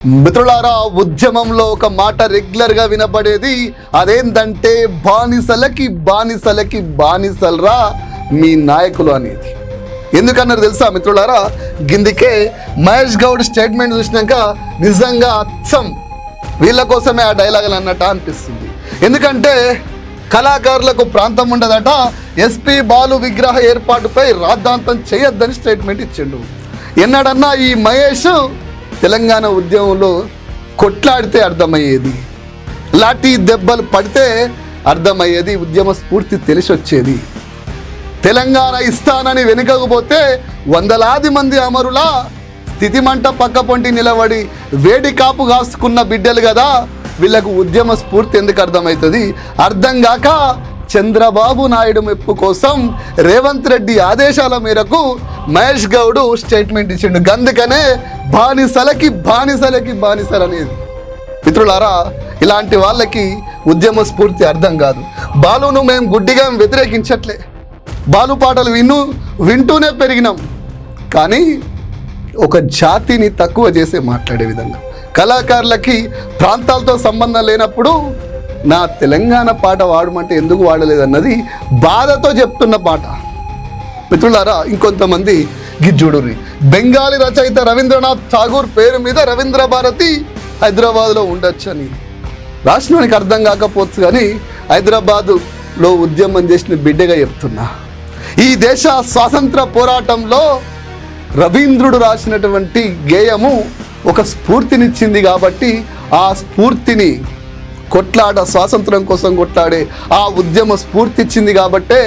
మిత్రులారా, ఉద్యమంలో ఒక మాట రెగ్యులర్ గా వినబడేది అదేంటంటే బానిసలకి బానిసలకి బానిసలరా మీ నాయకులు అనేది. ఎందుకన్నారు తెలుసా మిత్రులారా? గిందికే మహేష్ గౌడ్ స్టేట్మెంట్ చూసినాక నిజంగా అచ్చం వీళ్ళ కోసమే ఆ డైలాగులు అన్నట్టు అనిపిస్తుంది. ఎందుకంటే కళాకారులకు ప్రాంతం ఉండదట, ఎస్పీ బాలు విగ్రహ ఏర్పాటుపై రాద్ధాంతం చేయొద్దని స్టేట్మెంట్ ఇచ్చిండు. ఎన్నడన్నా ఈ మహేష్ తెలంగాణ ఉద్యమంలో కొట్లాడితే అర్థమయ్యేది, లాఠీ దెబ్బలు పడితే అర్థమయ్యేది, ఉద్యమ స్ఫూర్తి తెలిసి వచ్చేది. తెలంగాణ ఇస్తానని వెనుకకపోతే వందలాది మంది అమరుల స్థితిమంట పక్కపొంటి నిలబడి వేడి కాపు కాసుకున్న బిడ్డలు కదా, వీళ్ళకు ఉద్యమ స్ఫూర్తి ఎందుకు అర్థమవుతుంది? అర్థం కాక చంద్రబాబు నాయుడు మెప్పు కోసం రేవంత్ రెడ్డి ఆదేశాల మేరకు మహేష్ గౌడ్ స్టేట్మెంట్ ఇచ్చిండు. అందుకనే బానిసలకి బానిసలకి బానిసలు అనేది. మిత్రులారా, ఇలాంటి వాళ్ళకి ఉద్యమ స్ఫూర్తి అర్థం కాదు. బాలును మేము గుడ్డిగా వ్యతిరేకించట్లే, బాలు పాటలు వింటూనే పెరిగినాం. కానీ ఒక జాతిని తక్కువ చేసే మాట్లాడే విధంగా, కళాకారులకి ప్రాంతాలతో సంబంధం లేనప్పుడు నా తెలంగాణ పాట వాడమంటే ఎందుకు వాడలేదన్నది బాధతో చెప్తున్న పాట. మిత్రులారా, ఇంకొంతమంది గిజ్జుడుర్రి బెంగాలీ రచయిత రవీంద్రనాథ్ ఠాగూర్ పేరు మీద రవీంద్ర భారతి హైదరాబాద్లో ఉండొచ్చని. రాష్ట్రానికి అర్థం కాకపోవచ్చు కానీ హైదరాబాదులో ఉద్యమం చేసిన బిడ్డగా చెప్తున్నా. ఈ దేశ స్వాతంత్ర పోరాటంలో రవీంద్రుడు రాసినటువంటి గేయము ఒక స్ఫూర్తినిచ్చింది కాబట్టి ఆ స్ఫూర్తిని స్వాతంత్రం కోసం కొట్లాడే ఆ ఉద్యమ స్ఫూర్తి ఇచ్చింది కాబట్టే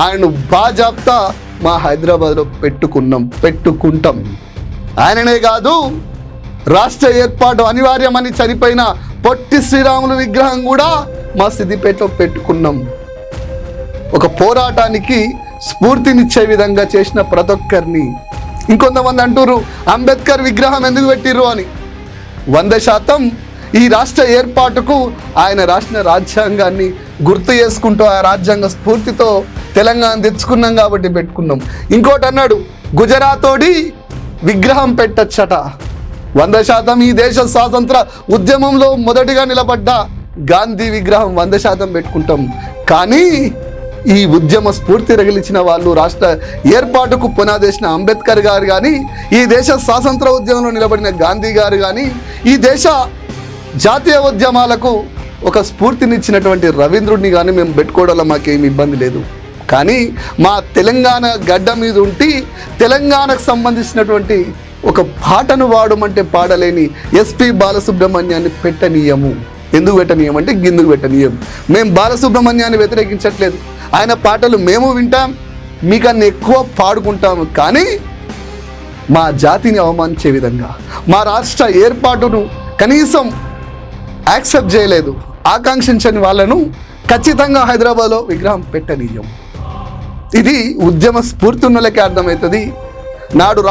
ఆయనను బాజాప్తా మా హైదరాబాద్లో పెట్టుకుంటాం. ఆయననే కాదు, రాష్ట్ర ఏర్పాటు అనివార్యమని చనిపోయిన పొట్టి శ్రీరాములు విగ్రహం కూడా మా సిద్దిపేటలో పెట్టుకున్నాం. ఒక పోరాటానికి స్ఫూర్తినిచ్చే విధంగా చేసిన ప్రతి ఒక్కరిని. ఇంకొంతమంది అంటారు అంబేద్కర్ విగ్రహం ఎందుకు పెట్టిర్రు అని. 100% ఈ రాష్ట్ర ఏర్పాటుకు ఆయన రాసిన రాజ్యాంగాన్ని గుర్తు చేసుకుంటూ ఆ రాజ్యాంగ స్ఫూర్తితో తెలంగాణ తెచ్చుకున్నాం కాబట్టి పెట్టుకున్నాం. ఇంకోటి అన్నాడు, గుజరాతోడి విగ్రహం పెట్టచ్చట. 100% ఈ దేశ స్వాతంత్ర ఉద్యమంలో మొదటిగా నిలబడ్డ గాంధీ విగ్రహం 100% పెట్టుకుంటాం. కానీ ఈ ఉద్యమ స్ఫూర్తి రగిలించిన వాళ్ళు, రాష్ట్ర ఏర్పాటుకు పునాదేసిన అంబేద్కర్ గారు కానీ, ఈ దేశ స్వాతంత్ర ఉద్యమంలో నిలబడిన గాంధీ గారు కానీ, ఈ దేశ జాతీయ ఉద్యమాలకు ఒక స్ఫూర్తినిచ్చినటువంటి రవీంద్రుడిని కానీ మేము పెట్టుకోవడంలో మాకేమి ఇబ్బంది లేదు. కానీ మా తెలంగాణ గడ్డ మీద ఉండి తెలంగాణకు సంబంధించినటువంటి ఒక పాటను వాడమంటే పాడలేని ఎస్పీ బాలసుబ్రహ్మణ్యాన్ని పెట్టనీయము. ఎందుకు పెట్టనీయమంటే గిందుకు పెట్టనీయం. మేము బాలసుబ్రహ్మణ్యాన్ని వ్యతిరేకించట్లేదు, ఆయన పాటలు మేము వింటాం, మీకన్నా ఎక్కువ పాడుకుంటాము. కానీ మా జాతిని అవమానించే విధంగా, మా రాష్ట్ర ఏర్పాటును కనీసం యాక్సెప్ట్ చేయలేదు, ఆకాంక్షించని వాళ్ళను ఖచ్చితంగా హైదరాబాద్లో విగ్రహం పెట్టనీయం. ఇది ఉద్యమ స్ఫూర్తి ఉన్నలకే అర్థమవుతుంది. నాడు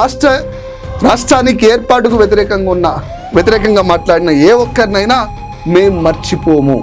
రాష్ట్రానికి ఏర్పాటుకు వ్యతిరేకంగా మాట్లాడిన ఏ ఒక్కరినైనా మేము మర్చిపోము.